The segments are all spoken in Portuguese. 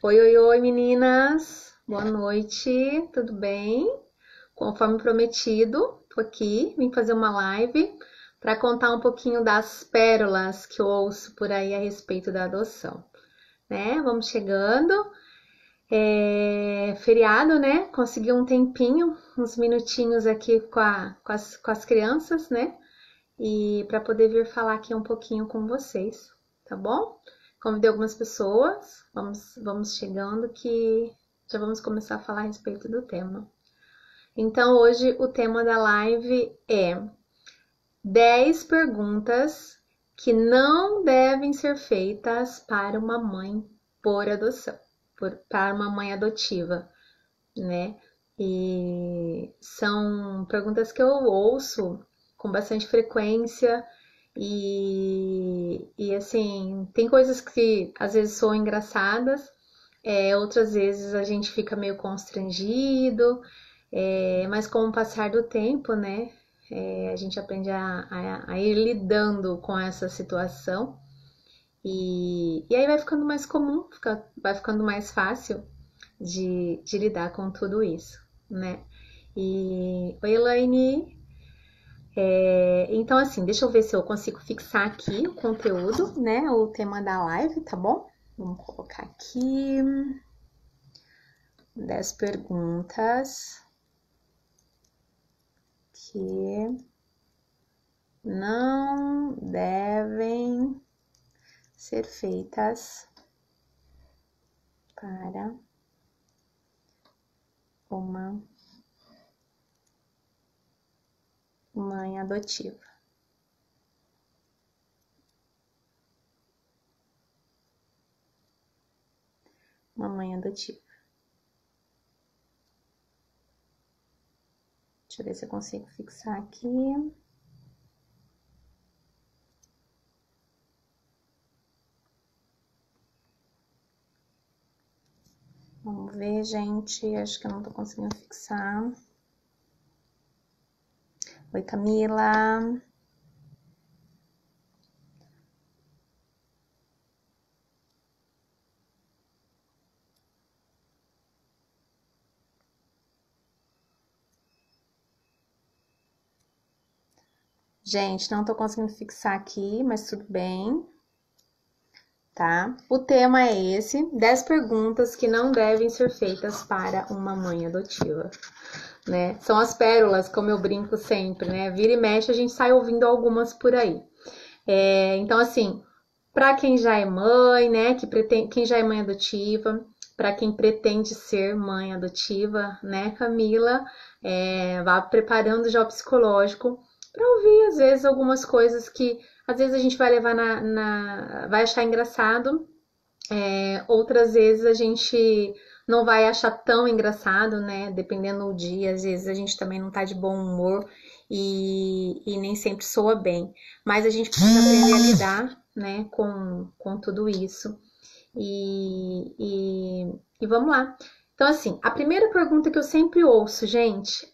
Oi, oi, oi, meninas! Boa noite, tudo bem? Conforme prometido, tô aqui, vim fazer uma live para contar um pouquinho das pérolas que eu ouço por aí a respeito da adoção, né? Vamos chegando, feriado, né? Consegui um tempinho, uns minutinhos aqui com as crianças, né? E para poder vir falar aqui um pouquinho com vocês, tá bom? Convidei algumas pessoas, vamos chegando que já vamos começar a falar a respeito do tema. Então, hoje o tema da live é 10 perguntas que não devem ser feitas para uma mãe por adoção, para uma mãe adotiva, né? E são perguntas que eu ouço com bastante frequência e assim, tem coisas que às vezes são engraçadas, outras vezes a gente fica meio constrangido, mas com o passar do tempo, né, a gente aprende a ir lidando com essa situação e aí vai ficando mais comum, vai ficando mais fácil de lidar com tudo isso, né? Oi, Elaine. Então, assim, deixa eu ver se eu consigo fixar aqui o conteúdo, né? O tema da live, tá bom? Vamos colocar aqui 10 perguntas que não devem ser feitas para uma mãe adotiva. Uma mãe adotiva. Deixa eu ver se eu consigo fixar aqui. Vamos ver, gente. Acho que eu não tô conseguindo fixar. Oi, Camila. Gente, não tô conseguindo fixar aqui, mas tudo bem, tá? O tema é esse: 10 perguntas que não devem ser feitas para uma mãe adotiva, né? São as pérolas, como eu brinco sempre, né? Vira e mexe, a gente sai ouvindo algumas por aí. Então, assim, para quem já é mãe, né? Quem já é mãe adotiva, para quem pretende ser mãe adotiva, né, Camila, vá preparando já o psicológico para ouvir, às vezes, algumas coisas que às vezes a gente vai levar vai achar engraçado, outras vezes a gente não vai achar tão engraçado, né? Dependendo do dia, às vezes a gente também não tá de bom humor e nem sempre soa bem. Mas a gente precisa aprender a lidar, né, com tudo isso. E vamos lá. Então, assim, a primeira pergunta que eu sempre ouço, gente,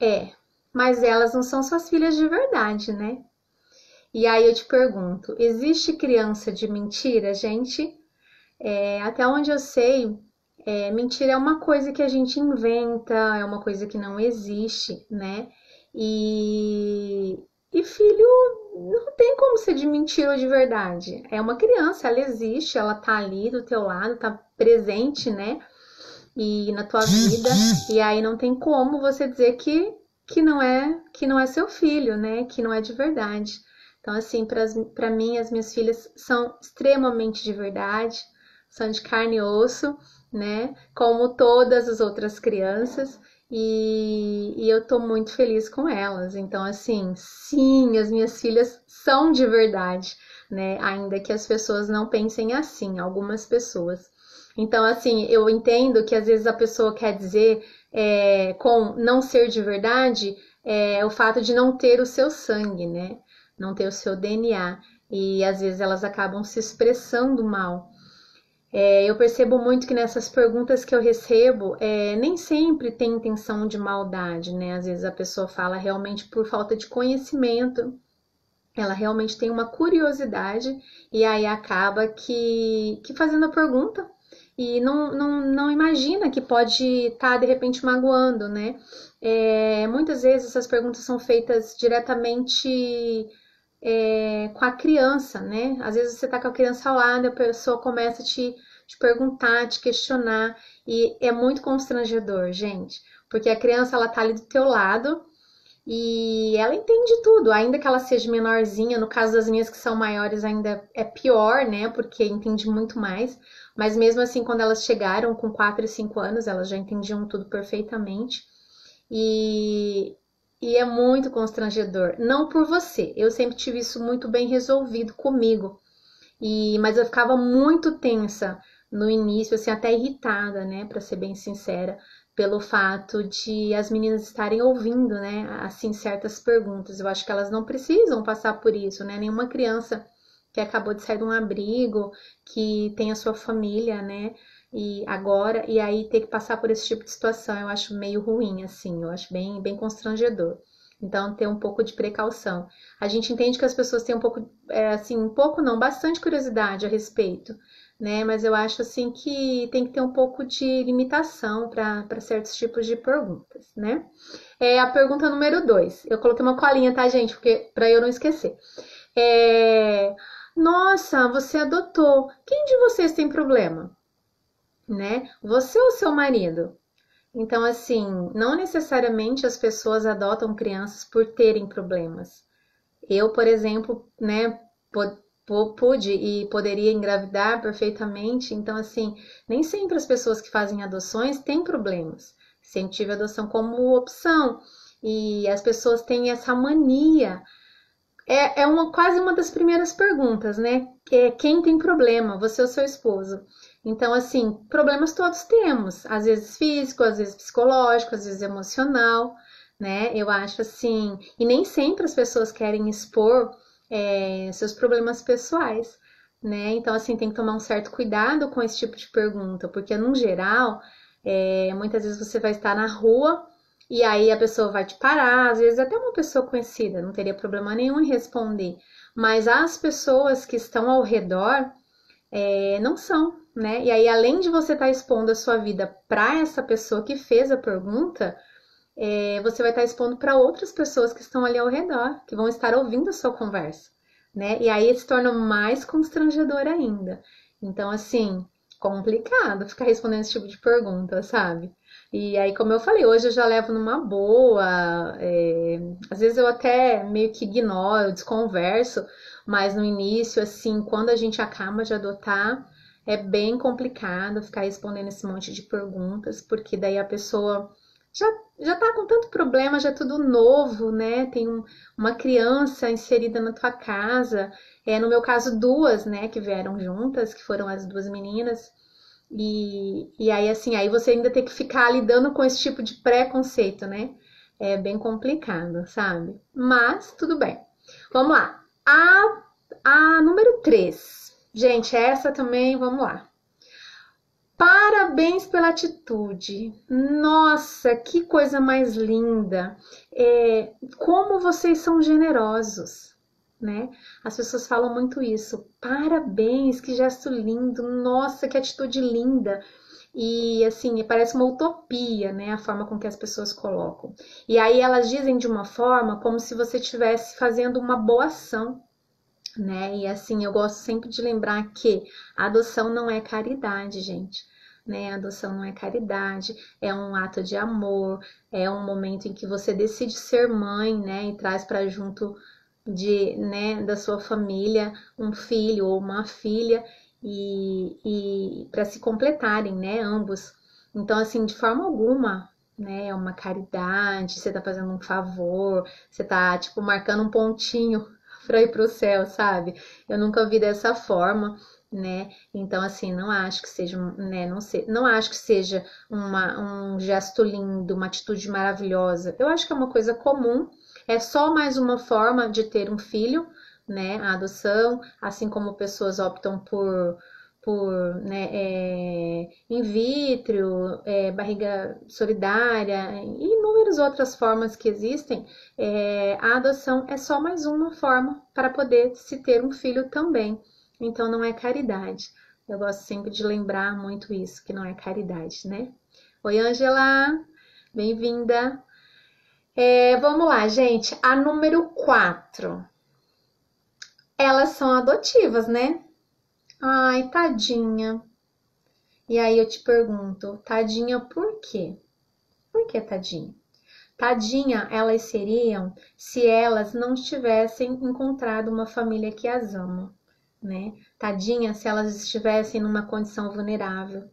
mas elas não são suas filhas de verdade, né? E aí eu te pergunto, existe criança de mentira, gente? Até onde eu sei, mentira é uma coisa que a gente inventa, é uma coisa que não existe, né? E filho não tem como ser de mentira ou de verdade. É uma criança, ela existe, ela tá ali do teu lado, tá presente, né? E na tua vida, e aí não tem como você dizer que não é seu filho, né? Que não é de verdade. Então, assim, para mim, as minhas filhas são extremamente de verdade, são de carne e osso, né? Como todas as outras crianças, e eu tô muito feliz com elas. Então, assim, sim, as minhas filhas são de verdade, né? Ainda que as pessoas não pensem assim, algumas pessoas. Então, assim, eu entendo que às vezes a pessoa quer dizer com não ser de verdade o fato de não ter o seu sangue, né? Não ter o seu DNA. E às vezes elas acabam se expressando mal. Eu percebo muito que nessas perguntas que eu recebo, nem sempre tem intenção de maldade, né? Às vezes a pessoa fala realmente por falta de conhecimento, ela realmente tem uma curiosidade e aí acaba que fazendo a pergunta e não imagina que pode estar de repente magoando, né? Muitas vezes essas perguntas são feitas diretamente com a criança, né? Às vezes você tá com a criança ao lado e a pessoa começa a te perguntar, te questionar, e é muito constrangedor, gente, porque a criança ela tá ali do teu lado e ela entende tudo, ainda que ela seja menorzinha. No caso das minhas que são maiores, ainda é pior, né? Porque entende muito mais. Mas mesmo assim, quando elas chegaram com 4 e 5 anos, elas já entendiam tudo perfeitamente. E, e é muito constrangedor. Não por você, eu sempre tive isso muito bem resolvido comigo. Mas eu ficava muito tensa no início, assim, até irritada, né, para ser bem sincera, pelo fato de as meninas estarem ouvindo, né, assim, certas perguntas. Eu acho que elas não precisam passar por isso, né? Nenhuma criança que acabou de sair de um abrigo, que tem a sua família, né? E aí ter que passar por esse tipo de situação, eu acho meio ruim, assim, eu acho bem constrangedor. Então, ter um pouco de precaução. A gente entende que as pessoas têm um pouco, assim, um pouco não, bastante curiosidade a respeito, né? Mas eu acho, assim, que tem que ter um pouco de limitação para certos tipos de perguntas, né? A pergunta número 2. Eu coloquei uma colinha, tá, gente? Porque para eu não esquecer. É... Nossa, você adotou. Quem de vocês tem problema? Né? Você ou seu marido? Então, assim, não necessariamente as pessoas adotam crianças por terem problemas. Eu, por exemplo, né, pude e poderia engravidar perfeitamente. Então, assim, nem sempre as pessoas que fazem adoções têm problemas. Sempre tive adoção como opção. E as pessoas têm essa mania. Quase uma das primeiras perguntas, né? Quem tem problema, você ou seu esposo? Então, assim, problemas todos temos, às vezes físico, às vezes psicológico, às vezes emocional, né? Eu acho assim, e nem sempre as pessoas querem expor seus problemas pessoais, né? Então, assim, tem que tomar um certo cuidado com esse tipo de pergunta, porque no geral, muitas vezes você vai estar na rua e aí a pessoa vai te parar, às vezes até uma pessoa conhecida, não teria problema nenhum em responder, mas as pessoas que estão ao redor não são, né? E aí, além de você estar expondo a sua vida para essa pessoa que fez a pergunta, você vai estar expondo para outras pessoas que estão ali ao redor, que vão estar ouvindo a sua conversa, né? E aí se torna mais constrangedor ainda. Então, assim, complicado ficar respondendo esse tipo de pergunta, sabe? E aí, como eu falei, hoje eu já levo numa boa, às vezes eu até meio que ignoro, desconverso, mas no início, assim, quando a gente acaba de adotar, é bem complicado ficar respondendo esse monte de perguntas, porque daí a pessoa já, já tá com tanto problema, já é tudo novo, né? Tem uma criança inserida na tua casa. No meu caso, duas, né, que vieram juntas, que foram as duas meninas. E aí, assim, aí você ainda tem que ficar lidando com esse tipo de preconceito, né? É bem complicado, sabe? Mas tudo bem. Vamos lá. A número 3. Gente, essa também, vamos lá. Parabéns pela atitude. Nossa, que coisa mais linda. Como vocês são generosos, né? As pessoas falam muito isso. Parabéns, que gesto lindo. Nossa, que atitude linda. E assim, parece uma utopia, né? A forma com que as pessoas colocam. E aí elas dizem de uma forma como se você estivesse fazendo uma boa ação, né? E assim, eu gosto sempre de lembrar que a adoção não é caridade, gente. Né? A adoção não é caridade, é um ato de amor, é um momento em que você decide ser mãe, né? E traz para junto né, da sua família um filho ou uma filha e para se completarem, né? Ambos. Então, assim, de forma alguma, né? É uma caridade, você tá fazendo um favor, você tá, tipo, marcando um pontinho para ir pro céu, sabe? Eu nunca vi dessa forma, né? Então, assim, não acho que seja, né? Não acho que seja um gesto lindo, uma atitude maravilhosa. Eu acho que é uma coisa comum, é só mais uma forma de ter um filho, né? A adoção, assim como pessoas optam né, in vitro, barriga solidária e inúmeras outras formas que existem, a adoção é só mais uma forma para poder se ter um filho também. Então não é caridade, Eu gosto sempre de lembrar muito isso, que não é caridade, né? Oi, Ângela, bem-vinda. Vamos lá, gente. A número 4. Elas são adotivas, né? Ai, tadinha. E aí eu te pergunto, tadinha por quê? Por que tadinha? Tadinha elas seriam se elas não tivessem encontrado uma família que as ama, né? Tadinha se elas estivessem numa condição vulnerável.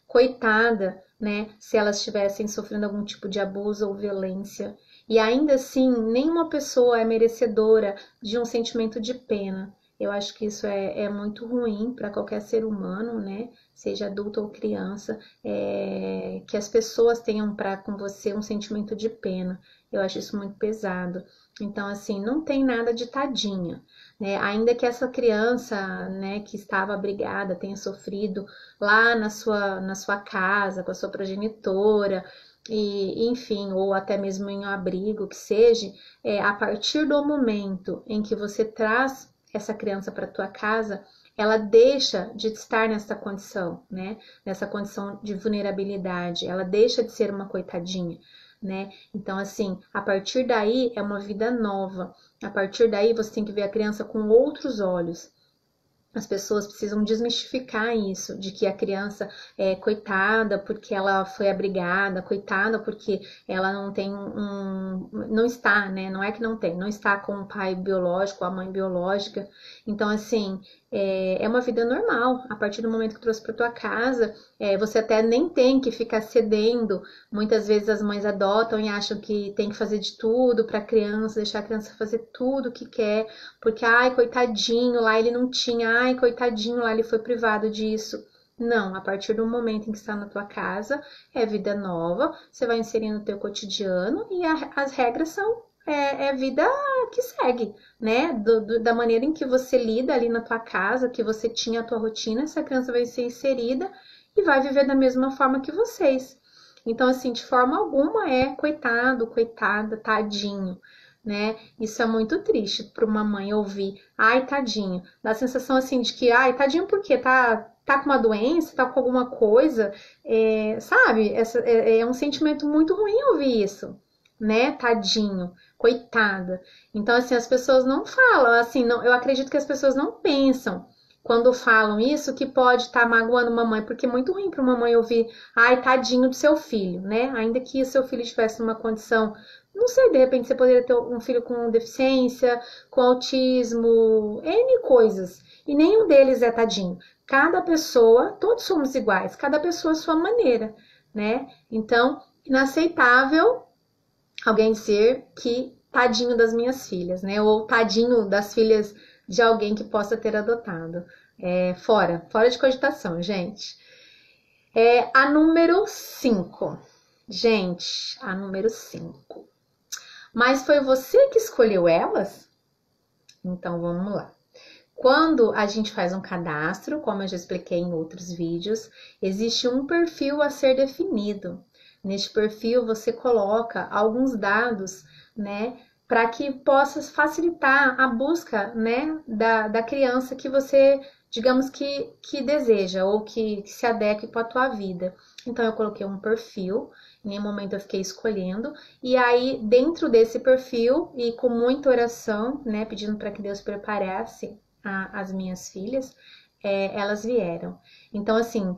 Coitada, né? Se elas estivessem sofrendo algum tipo de abuso ou violência. E ainda assim, nenhuma pessoa é merecedora de um sentimento de pena. Eu acho que isso é muito ruim para qualquer ser humano, né? Seja adulto ou criança, que as pessoas tenham para com você um sentimento de pena. Eu acho isso muito pesado. Então, assim, não tem nada de tadinha, né? Ainda que essa criança, né, que estava abrigada, tenha sofrido lá na sua casa, com a sua progenitora, e enfim, ou até mesmo em um abrigo, que seja, a partir do momento em que você traz essa criança para tua casa, ela deixa de estar nessa condição, né? Nessa condição de vulnerabilidade, ela deixa de ser uma coitadinha, né? Então, assim, a partir daí é uma vida nova. A partir daí você tem que ver a criança com outros olhos. As pessoas precisam desmistificar isso, de que a criança é coitada porque ela foi abrigada, coitada porque ela não tem não está, né? Não é que não tem, não está com o pai biológico, a mãe biológica. Então, assim, é uma vida normal. A partir do momento que trouxe para tua casa, você até nem tem que ficar cedendo. Muitas vezes as mães adotam e acham que tem que fazer de tudo para a criança, deixar a criança fazer tudo o que quer, porque, ai, coitadinho, lá ele não tinha, ai, coitadinho, lá ele foi privado disso. Não, a partir do momento em que está na tua casa, é vida nova, você vai inserindo no teu cotidiano e as regras são vida que segue, né? Da maneira em que você lida ali na tua casa, que você tinha a tua rotina, essa criança vai ser inserida e vai viver da mesma forma que vocês. Então, assim, de forma alguma coitado, coitada, tadinho, né? Isso é muito triste para uma mãe ouvir, ai, tadinho. Dá a sensação assim de que, ai, tadinho por quê? Tá com uma doença, tá com alguma coisa, sabe? É um sentimento muito ruim ouvir isso, né? Tadinho, coitada. Então, assim, as pessoas não falam, assim, não, eu acredito que as pessoas não pensam quando falam isso que pode estar magoando uma mãe, porque é muito ruim para uma mãe ouvir, ai, tadinho do seu filho, né? Ainda que o seu filho estivesse numa condição, não sei, de repente você poderia ter um filho com deficiência, com autismo, N coisas, e nenhum deles é tadinho. Cada pessoa, todos somos iguais, cada pessoa à sua maneira, né? Então, inaceitável alguém dizer que tadinho das minhas filhas, né? Ou tadinho das filhas de alguém que possa ter adotado. Fora de cogitação, gente. A número 5. Gente, a número 5. Mas foi você que escolheu elas? Então vamos lá. Quando a gente faz um cadastro, como eu já expliquei em outros vídeos, existe um perfil a ser definido. Neste perfil você coloca alguns dados, né, para que possa facilitar a busca, né, da criança que você, digamos que deseja ou que se adeque para a tua vida. Então eu coloquei um perfil, em nenhum momento eu fiquei escolhendo, e aí dentro desse perfil e com muita oração, né, pedindo para que Deus preparasse as minhas filhas, elas vieram. Então, assim,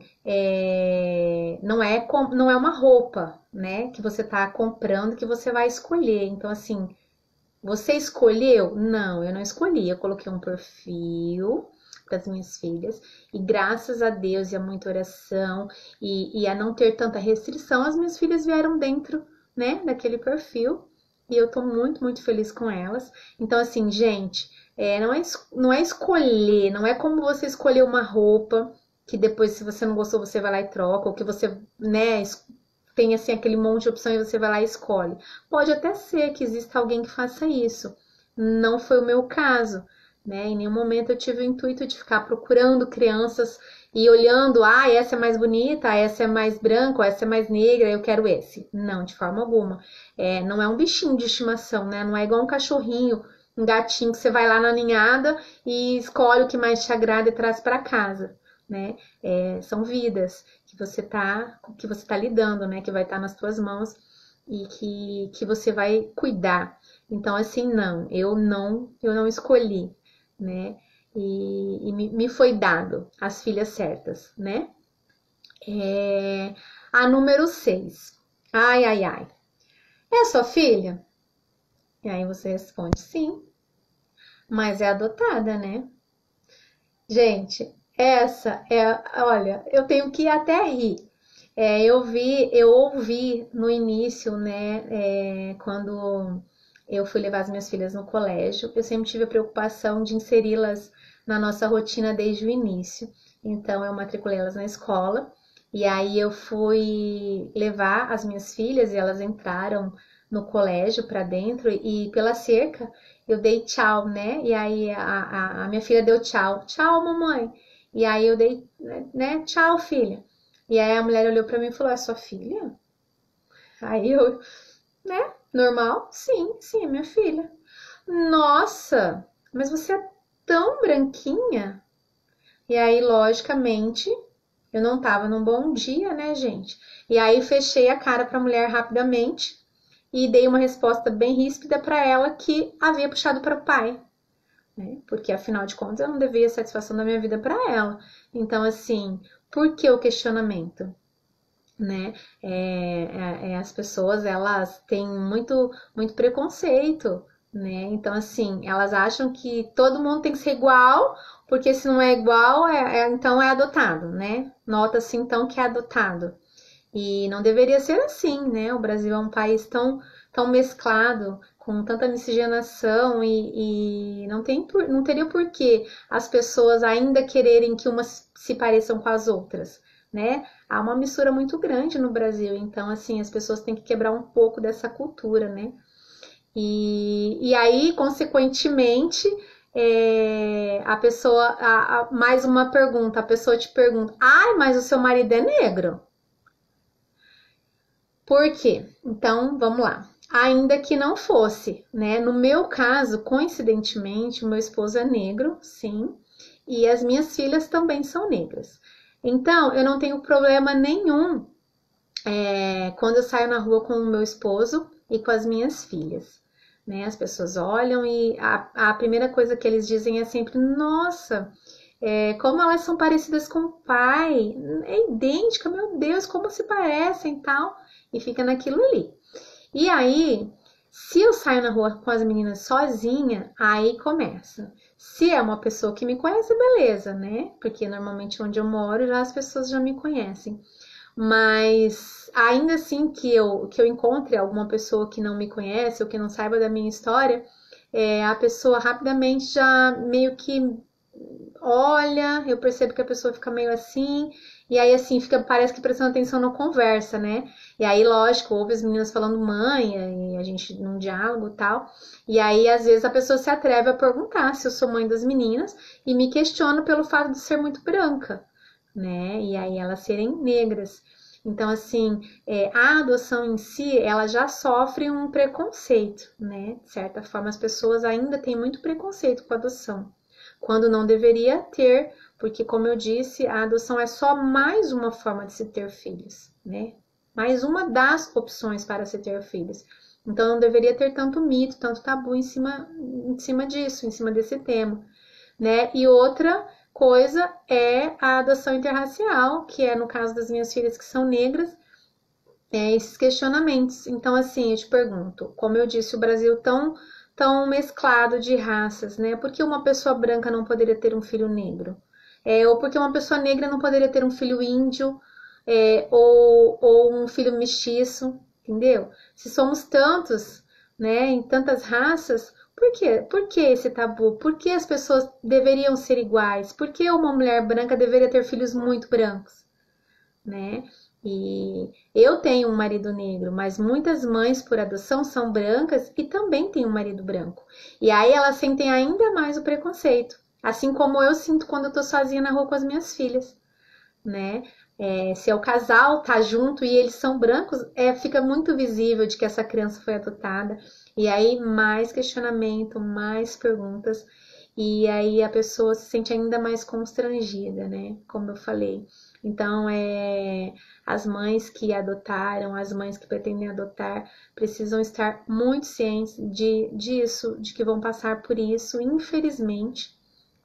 não é uma roupa, né, que você tá comprando que você vai escolher. Então, assim, você escolheu? Não, eu não escolhi. Eu coloquei um perfil para as minhas filhas e graças a Deus e a muita oração e a não ter tanta restrição, as minhas filhas vieram dentro, né, daquele perfil e eu tô muito, muito feliz com elas. Então, assim, gente, não é escolher, não é como você escolher uma roupa que depois, se você não gostou, você vai lá e troca, ou que você, né, tem assim aquele monte de opção e você vai lá e escolhe. Pode até ser que exista alguém que faça isso. Não foi o meu caso, né? Em nenhum momento eu tive o intuito de ficar procurando crianças e olhando, essa é mais bonita, essa é mais branca, essa é mais negra, eu quero esse. Não, de forma alguma. Não é um bichinho de estimação, né? Não é igual um cachorrinho, um gatinho que você vai lá na ninhada e escolhe o que mais te agrada e traz para casa. né? São vidas que você tá lidando, né? Que vai estar nas tuas mãos e que você vai cuidar. Então, assim, não, eu não escolhi, né? E me foi dado as filhas certas, né? A número 6. Ai, ai, ai. É sua filha? E aí você responde sim, mas é adotada, né? Gente, essa é, olha, eu tenho que até rir. Eu ouvi no início, né, quando eu fui levar as minhas filhas no colégio, eu sempre tive a preocupação de inseri-las na nossa rotina desde o início. Então, eu matriculei elas na escola, e aí eu fui levar as minhas filhas e elas entraram no colégio para dentro e pela cerca eu dei tchau, né? E aí a minha filha deu tchau, tchau, mamãe. E aí eu dei, né, tchau, filha. E aí a mulher olhou pra mim e falou: é sua filha? Aí eu, né? Normal? Sim, sim, é minha filha. Nossa, mas você é tão branquinha. E aí, logicamente, eu não tava num bom dia, né, gente? E aí fechei a cara pra mulher rapidamente e dei uma resposta bem ríspida pra ela que havia puxado para o pai, né? Porque afinal de contas eu não devia a satisfação da minha vida para ela. Então, assim, por que o questionamento? Né? As pessoas elas têm muito preconceito, né? Então assim elas acham que todo mundo tem que ser igual, porque se não é igual, então é adotado, né? Nota-se então que é adotado. E não deveria ser assim, né? O Brasil é um país tão mesclado, com tanta miscigenação e não teria por que as pessoas ainda quererem que umas se pareçam com as outras, né? Há uma mistura muito grande no Brasil, então assim, as pessoas têm que quebrar um pouco dessa cultura, né? E aí, consequentemente, a pessoa, mais uma pergunta, a pessoa te pergunta: ai, mas o seu marido é negro? Por quê? Então, vamos lá. Ainda que não fosse, né? No meu caso, coincidentemente, o meu esposo é negro, sim, e as minhas filhas também são negras. Então, eu não tenho problema nenhum quando eu saio na rua com o meu esposo e com as minhas filhas. Né? As pessoas olham e a primeira coisa que eles dizem é sempre: nossa, como elas são parecidas com o pai, é idêntica, meu Deus, como se parecem e tal. E fica naquilo ali. E aí, se eu saio na rua com as meninas sozinha, aí começa. Se é uma pessoa que me conhece, beleza, né? Porque normalmente onde eu moro já as pessoas já me conhecem. Mas ainda assim que eu encontre alguma pessoa que não me conhece ou que não saiba da minha história, a pessoa rapidamente já meio que olha, eu percebo que a pessoa fica meio assim, e aí assim, parece que prestando atenção na conversa, né? E aí, lógico, ouve as meninas falando mãe, e a gente num diálogo e tal. E aí, às vezes, a pessoa se atreve a perguntar se eu sou mãe das meninas e me questiona pelo fato de ser muito branca, né? E aí elas serem negras. Então, assim, a adoção em si, ela já sofre um preconceito, né? De certa forma, as pessoas ainda têm muito preconceito com a adoção, quando não deveria ter, porque, como eu disse, a adoção é só mais uma forma de se ter filhos, né? Mais uma das opções para se ter filhos. Então, não deveria ter tanto mito, tanto tabu em cima disso, em cima desse tema, né? E outra coisa é a adoção interracial, que é no caso das minhas filhas que são negras, esses questionamentos. Então, assim, eu te pergunto, como eu disse, o Brasil tão mesclado de raças, né? Por que uma pessoa branca não poderia ter um filho negro? Ou porque uma pessoa negra não poderia ter um filho índio, ou um filho mestiço, entendeu? Se somos tantos, né, em tantas raças, por quê? Por que esse tabu? Por que as pessoas deveriam ser iguais? Por que uma mulher branca deveria ter filhos muito brancos, né? E eu tenho um marido negro, mas muitas mães por adoção são brancas e também têm um marido branco. E aí elas sentem ainda mais o preconceito, assim como eu sinto quando eu tô sozinha na rua com as minhas filhas, né? Se é o casal tá junto e eles são brancos, fica muito visível de que essa criança foi adotada. E aí mais questionamento, mais perguntas. e aí a pessoa se sente ainda mais constrangida, né? Como eu falei. Então, as mães que adotaram, as mães que pretendem adotar, precisam estar muito cientes disso, de que vão passar por isso, infelizmente,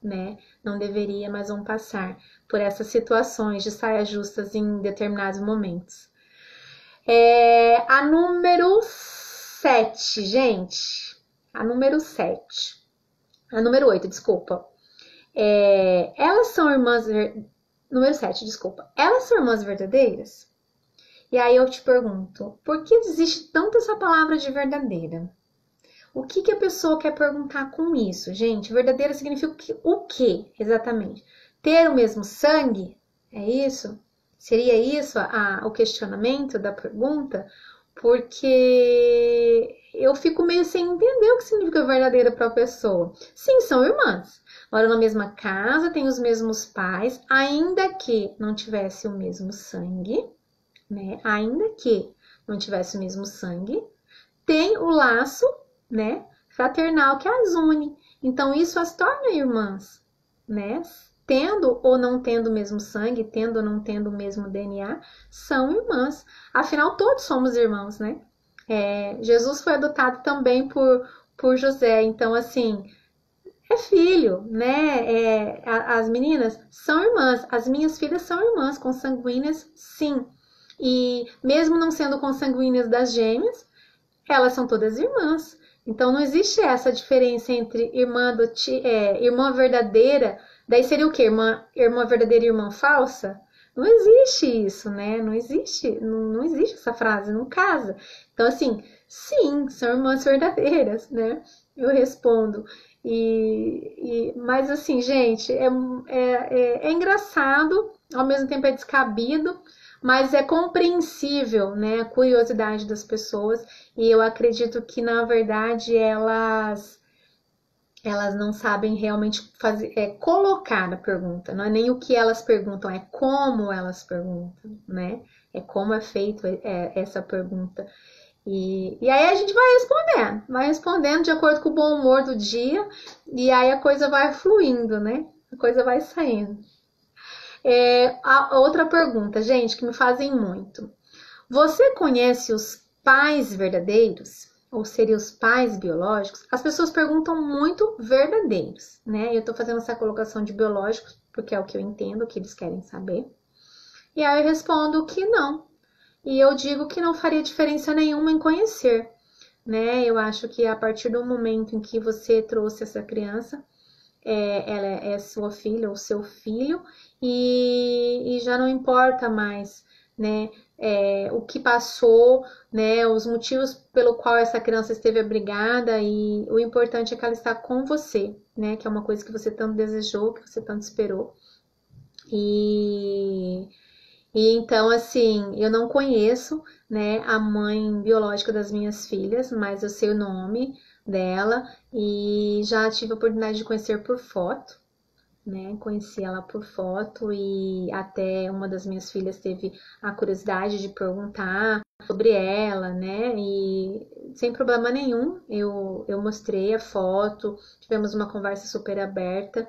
né? Não deveria, mas vão passar por essas situações de saias justas em determinados momentos. A número 7, gente. A número 7. A número 8, desculpa. Elas são irmãs... Número 7, desculpa. Elas são irmãs verdadeiras? E aí eu te pergunto, por que existe tanto essa palavra de verdadeira? O que a pessoa quer perguntar com isso, gente? Verdadeira significa o quê, exatamente? Ter o mesmo sangue? É isso? Seria isso o questionamento da pergunta? Porque eu fico meio sem entender o que significa verdadeira para a pessoa. Sim, são irmãs. Moram na mesma casa, têm os mesmos pais, ainda que não tivesse o mesmo sangue, né? Ainda que não tivesse o mesmo sangue, tem o laço, né, fraternal que as une. Então isso as torna irmãs, né? Tendo ou não tendo o mesmo sangue, tendo ou não tendo o mesmo DNA, são irmãs. Afinal, todos somos irmãos, né? Jesus foi adotado também por José, então assim, é filho, né? As meninas são irmãs, as minhas filhas são irmãs, consanguíneas, sim. E mesmo não sendo consanguíneas das gêmeas, elas são todas irmãs. Então não existe essa diferença entre irmã verdadeira, daí seria o quê? Irmã verdadeira e irmã falsa? Não existe isso, né? Não existe, não existe essa frase, não casa. Então, assim, sim, são irmãs verdadeiras, né? Eu respondo. Mas assim, gente, é engraçado, ao mesmo tempo é descabido, mas é compreensível, né? A curiosidade das pessoas. E eu acredito que, na verdade, elas não sabem realmente colocar a pergunta. Não é nem o que elas perguntam, é como elas perguntam, né? É como é feito essa pergunta. E aí a gente vai respondendo de acordo com o bom humor do dia, e aí a coisa vai fluindo, né? A coisa vai saindo. A outra pergunta, gente, que me fazem muito. Você conhece os pais verdadeiros? Ou seriam os pais biológicos? As pessoas perguntam muito verdadeiros, né? Eu tô fazendo essa colocação de biológicos porque é o que eu entendo, o que eles querem saber. E aí eu respondo que não. E eu digo que não faria diferença nenhuma em conhecer, né? Eu acho que a partir do momento em que você trouxe essa criança, ela é sua filha ou seu filho, e já não importa mais, né? O que passou, né? Os motivos pelo qual essa criança esteve abrigada, e o importante é que ela está com você, né? Que é uma coisa que você tanto desejou, que você tanto esperou. E então, assim, eu não conheço, né, a mãe biológica das minhas filhas, mas eu sei o nome dela e já tive a oportunidade de conhecer por foto, né? Conheci ela por foto e até uma das minhas filhas teve a curiosidade de perguntar sobre ela, né? E sem problema nenhum, eu mostrei a foto, tivemos uma conversa super aberta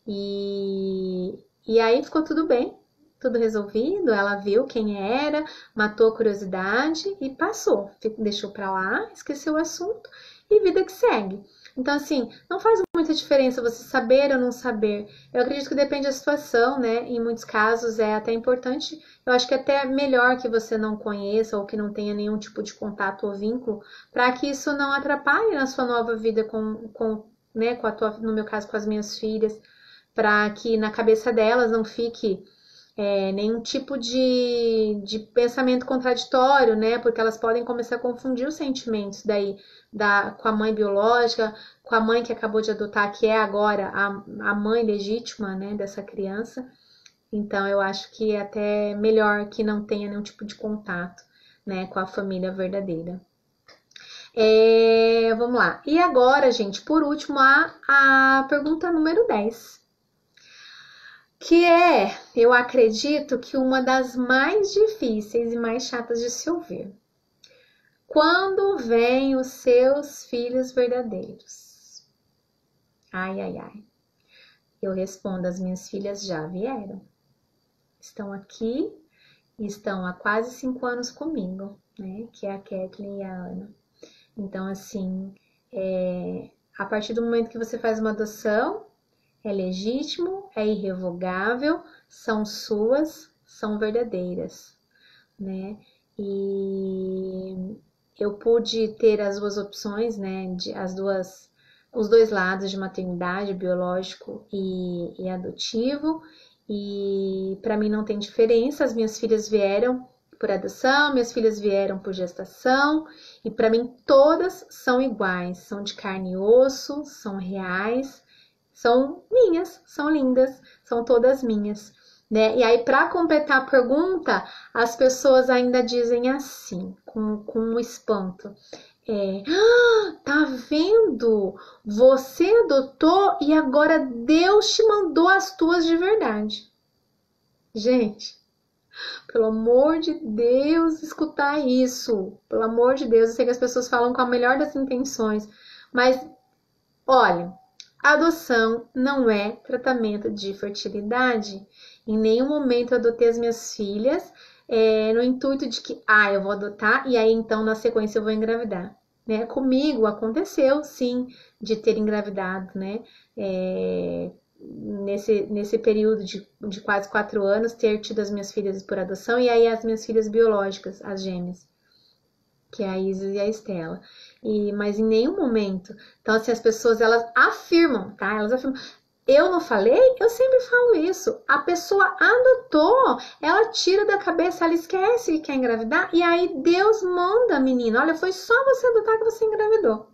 e aí ficou tudo bem, tudo resolvido. Ela viu quem era, matou a curiosidade e passou, deixou pra lá, esqueceu o assunto e vida que segue. Então, assim, não faz muita diferença você saber ou não saber. Eu acredito que depende da situação, né? Em muitos casos é até importante. Eu acho que é até melhor que você não conheça ou que não tenha nenhum tipo de contato ou vínculo, para que isso não atrapalhe na sua nova vida né, no meu caso, com as minhas filhas, para que na cabeça delas não fique nenhum tipo de pensamento contraditório, né? Porque elas podem começar a confundir os sentimentos daí com a mãe biológica, com a mãe que acabou de adotar, que é agora a mãe legítima, né, dessa criança. Então eu acho que é até melhor que não tenha nenhum tipo de contato, né, com a família verdadeira. Vamos lá. E agora, gente, por último, a pergunta número 10. Que eu acredito que uma das mais difíceis e mais chatas de se ouvir. Quando vêm os seus filhos verdadeiros? Ai, ai, ai. Eu respondo, as minhas filhas já vieram. Estão aqui e estão há quase 5 anos comigo, né? Que é a Kathleen e a Ana. Então, assim, a partir do momento que você faz uma adoção, é legítimo, é irrevogável, são suas, são verdadeiras, né? E eu pude ter as duas opções, né? Os dois lados de maternidade, biológico e adotivo. E para mim não tem diferença. As minhas filhas vieram por adoção, minhas filhas vieram por gestação. E para mim todas são iguais, são de carne e osso, são reais, são minhas, são lindas, são todas minhas, né? E aí, para completar a pergunta, as pessoas ainda dizem assim, com um espanto. Tá vendo? Você adotou e agora Deus te mandou as tuas de verdade. Gente, pelo amor de Deus, escutar isso. Pelo amor de Deus, eu sei que as pessoas falam com a melhor das intenções, mas olha, adoção não é tratamento de fertilidade. Em nenhum momento eu adotei as minhas filhas no intuito de que, eu vou adotar e aí então na sequência eu vou engravidar. Né? Comigo aconteceu, sim, de ter engravidado, né? Nesse período de quase 4 anos, ter tido as minhas filhas por adoção e aí as minhas filhas biológicas, as gêmeas, que é a Isis e a Estela. Mas em nenhum momento. Então, assim, as pessoas, elas afirmam, tá? Elas afirmam. Eu não falei? Eu sempre falo isso. A pessoa adotou, ela tira da cabeça, ela esquece que quer engravidar, e aí Deus manda a menina. Olha, foi só você adotar que você engravidou.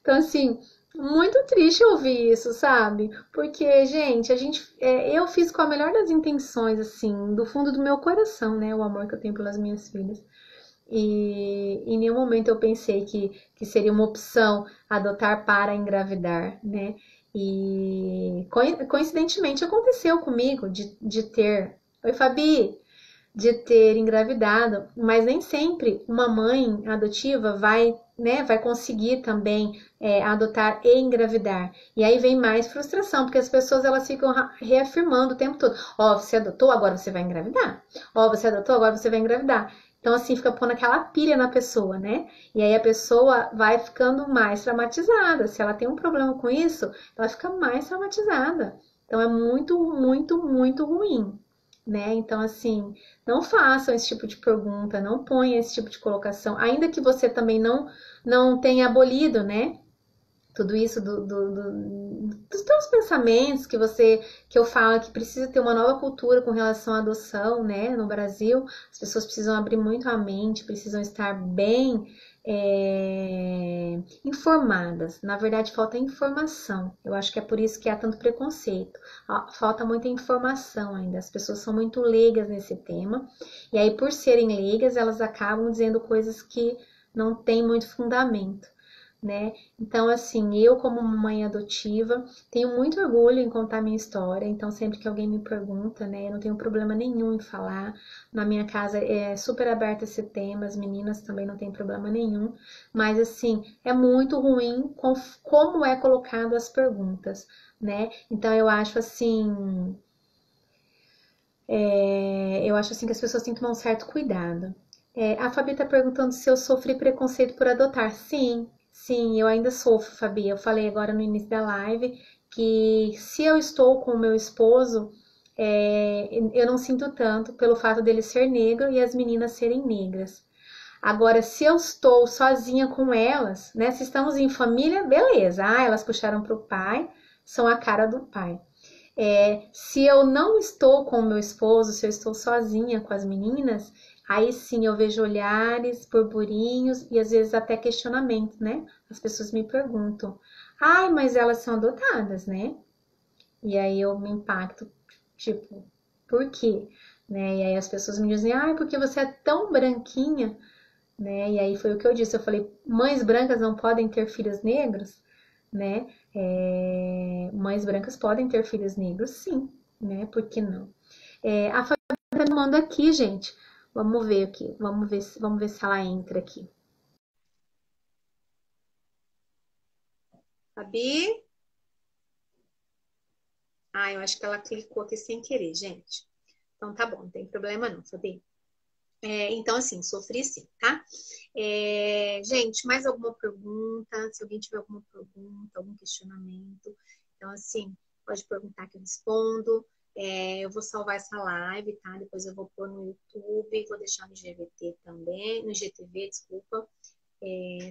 Então, assim, muito triste ouvir isso, sabe? Porque, gente, eu fiz com a melhor das intenções, assim, do fundo do meu coração, né? O amor que eu tenho pelas minhas filhas. E em nenhum momento eu pensei que seria uma opção adotar para engravidar, né? E coincidentemente aconteceu comigo de ter. Oi, Fabi! De ter engravidado, mas nem sempre uma mãe adotiva vai conseguir também adotar e engravidar. E aí vem mais frustração, porque as pessoas elas ficam reafirmando o tempo todo: você adotou, agora você vai engravidar. Você adotou, agora você vai engravidar. Então, assim, fica pondo aquela pilha na pessoa, né? E aí a pessoa vai ficando mais traumatizada. Se ela tem um problema com isso, ela fica mais traumatizada. Então, é muito, muito, muito ruim, né? Então, assim, não façam esse tipo de pergunta, não ponham esse tipo de colocação, ainda que você também não tenha abolido, né? Tudo isso dos teus pensamentos que eu falo que precisa ter uma nova cultura com relação à adoção, né? No Brasil, as pessoas precisam abrir muito a mente, precisam estar bem informadas. Na verdade, falta informação. Eu acho que é por isso que há tanto preconceito. Falta muita informação ainda. As pessoas são muito leigas nesse tema. E aí, por serem leigas, elas acabam dizendo coisas que não têm muito fundamento, né? Então, assim, eu como mãe adotiva tenho muito orgulho em contar minha história. Então, sempre que alguém me pergunta, né, eu não tenho problema nenhum em falar. Na minha casa é super aberto esse tema, as meninas também não tem problema nenhum. Mas, assim, é muito ruim como é colocado as perguntas, né? Então, eu acho assim que as pessoas têm que tomar um certo cuidado. A Fabi tá perguntando se eu sofri preconceito por adotar. Sim, eu ainda sofro, Fabi. Eu falei agora no início da live que se eu estou com o meu esposo, eu não sinto tanto pelo fato dele ser negro e as meninas serem negras. Agora, se eu estou sozinha com elas, né? Se estamos em família, beleza. Elas puxaram pro pai, são a cara do pai. Se eu não estou com o meu esposo, se eu estou sozinha com as meninas, aí sim eu vejo olhares, burburinhos e às vezes até questionamentos, né? As pessoas me perguntam: mas elas são adotadas, né? E aí eu me impacto, tipo, por quê? Né? E aí as pessoas me dizem: porque você é tão branquinha, né? E aí foi o que eu disse, eu falei: mães brancas não podem ter filhos negros, né? Mães brancas podem ter filhos negros, sim, né? Por que não? A Fabi tá me mandando aqui, gente. Vamos ver aqui. Vamos ver se ela entra aqui. Fabi? Ah, eu acho que ela clicou aqui sem querer, gente. Então tá bom, não tem problema não, Fabi. Então, assim, sofri sim, tá? Gente, mais alguma pergunta? Se alguém tiver alguma pergunta, algum questionamento, então, assim, pode perguntar que eu respondo. Eu vou salvar essa live, tá? Depois eu vou pôr no YouTube, vou deixar no GVT também, no GTV, desculpa,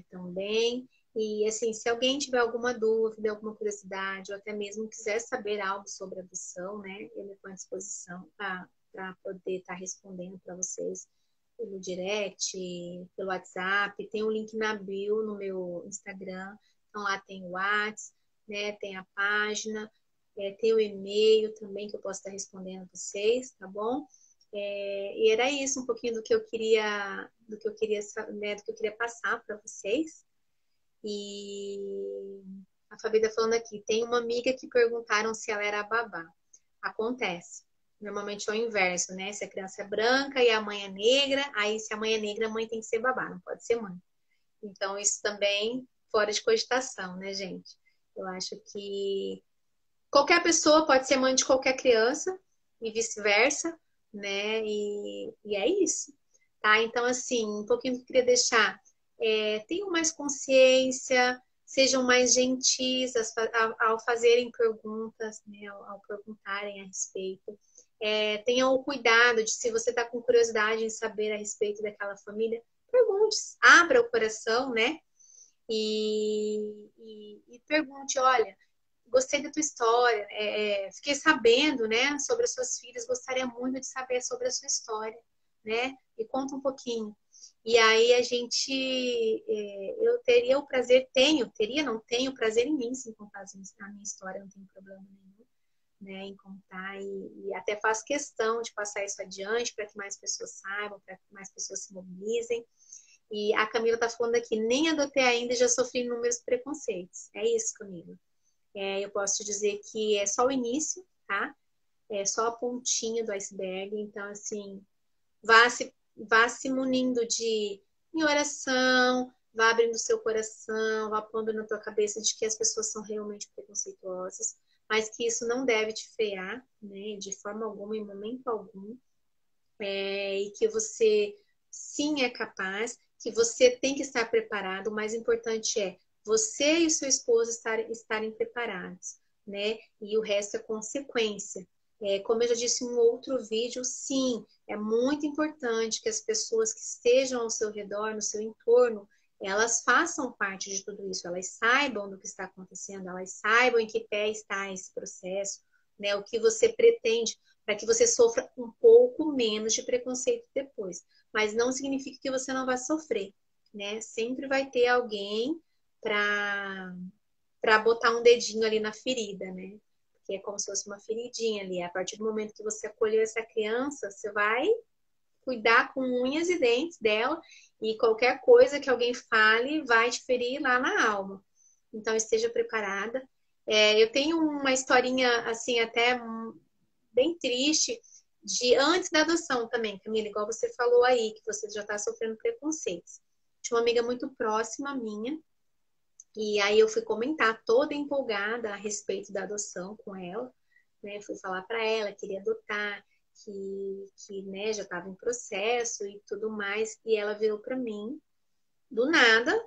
também. E, assim, se alguém tiver alguma dúvida, alguma curiosidade, ou até mesmo quiser saber algo sobre adoção, né? Eu me ponho à disposição para poder estar respondendo para vocês pelo direct, pelo WhatsApp. Tem o link na bio no meu Instagram. Então lá tem o WhatsApp, né? Tem a página, tem o e-mail também que eu posso estar respondendo vocês, tá bom? E era isso, um pouquinho né, do que eu queria passar para vocês. E a Fabi tá falando aqui, tem uma amiga que perguntaram se ela era babá. Acontece. Normalmente é o inverso, né? Se a criança é branca e a mãe é negra, aí se a mãe é negra, a mãe tem que ser babá, não pode ser mãe. Então, isso também fora de cogitação, né, gente? Eu acho que qualquer pessoa pode ser mãe de qualquer criança e vice-versa, né? E é isso, tá? Então, assim, um pouquinho que eu queria deixar. Tenham mais consciência, sejam mais gentis ao fazerem perguntas, né? Ao perguntarem a respeito. Tenham o cuidado de, se você está com curiosidade em saber a respeito daquela família, pergunte, abra o coração, né? E pergunte, olha, gostei da tua história, fiquei sabendo, né, sobre as suas filhas, gostaria muito de saber sobre a sua história, né? Me conta um pouquinho. E aí eu teria o prazer, não tenho prazer em mim, sim, contar a minha história, não tenho problema nenhum, né, em contar e até faço questão de passar isso adiante para que mais pessoas saibam, para que mais pessoas se mobilizem. E a Camila tá falando aqui, nem adotei ainda e já sofri inúmeros preconceitos. É isso, Camila. Eu posso te dizer que é só o início, tá? É só a pontinha do iceberg. Então, assim, vá se munindo em oração, vá abrindo seu coração, vá pondo na tua cabeça de que as pessoas são realmente preconceituosas, mas que isso não deve te frear, né? De forma alguma, em momento algum. E que você sim é capaz, que você tem que estar preparado. O mais importante é você e o seu esposo estarem preparados, né? E o resto é consequência. Como eu já disse em um outro vídeo, sim, é muito importante que as pessoas que estejam ao seu redor, no seu entorno, elas façam parte de tudo isso, elas saibam do que está acontecendo, elas saibam em que pé está esse processo, né? O que você pretende, para que você sofra um pouco menos de preconceito depois. Mas não significa que você não vai sofrer, né? Sempre vai ter alguém para botar um dedinho ali na ferida, né? Porque é como se fosse uma feridinha ali. A partir do momento que você acolheu essa criança, você vai cuidar com unhas e dentes dela e qualquer coisa que alguém fale vai te ferir lá na alma. Então esteja preparada. Eu tenho uma historinha assim até bem triste de antes da adoção também, Camila, igual você falou aí, que você já está sofrendo preconceitos. Tinha uma amiga muito próxima minha, e aí eu fui comentar toda empolgada a respeito da adoção com ela, né? Fui falar para ela, queria adotar, que né, já estava em processo e tudo mais, e ela virou para mim, do nada,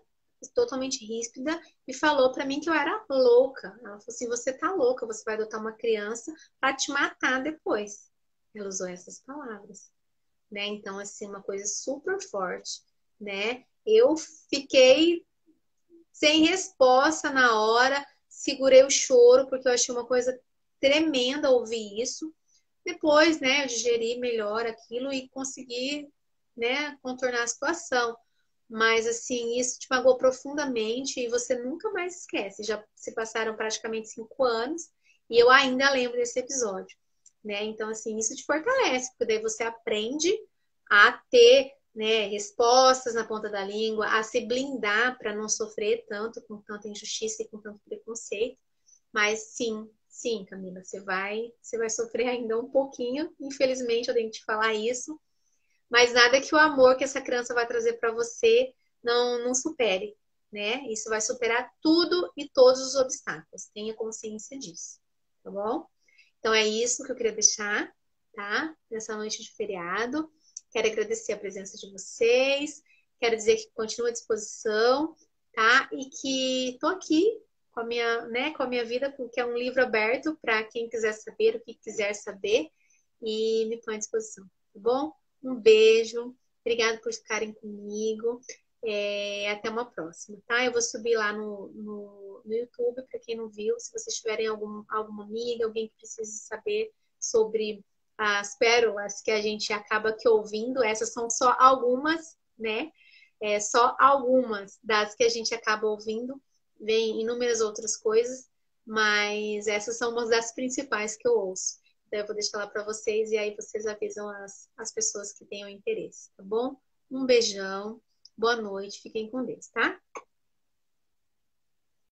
totalmente ríspida, e falou para mim que eu era louca. Ela falou assim: você tá louca, você vai adotar uma criança para te matar depois. Ela usou essas palavras, né? Então, assim, uma coisa super forte, né? Eu fiquei sem resposta na hora, segurei o choro, porque eu achei uma coisa tremenda ouvir isso. Depois, né, eu digeri melhor aquilo e consegui, né, contornar a situação. Mas, assim, isso te magoou profundamente e você nunca mais esquece. Já se passaram praticamente 5 anos e eu ainda lembro desse episódio, né? Então, assim, isso te fortalece, porque daí você aprende a ter, né, respostas na ponta da língua, a se blindar para não sofrer tanto, com tanta injustiça e com tanto preconceito. Mas sim, Camila, você vai sofrer ainda um pouquinho. Infelizmente, eu tenho que te falar isso, mas nada que o amor que essa criança vai trazer para você não supere, né? Isso vai superar tudo e todos os obstáculos. Tenha consciência disso, tá bom? Então é isso que eu queria deixar, tá? Nessa noite de feriado. Quero agradecer a presença de vocês. Quero dizer que continuo à disposição, tá? E que tô aqui com a minha, né, com a minha vida, que é um livro aberto para quem quiser saber o que quiser saber e me põe à disposição, tá bom? Um beijo, obrigada por ficarem comigo. Até uma próxima, tá? Eu vou subir lá no YouTube, para quem não viu, se vocês tiverem alguma amiga, alguém que precise saber sobre as pérolas que a gente acaba que ouvindo, essas são só algumas, né? Só algumas das que a gente acaba ouvindo, vem inúmeras outras coisas, mas essas são umas das principais que eu ouço. Então eu vou deixar lá para vocês e aí vocês avisam as pessoas que tenham interesse, tá bom? Um beijão, boa noite, fiquem com Deus, tá?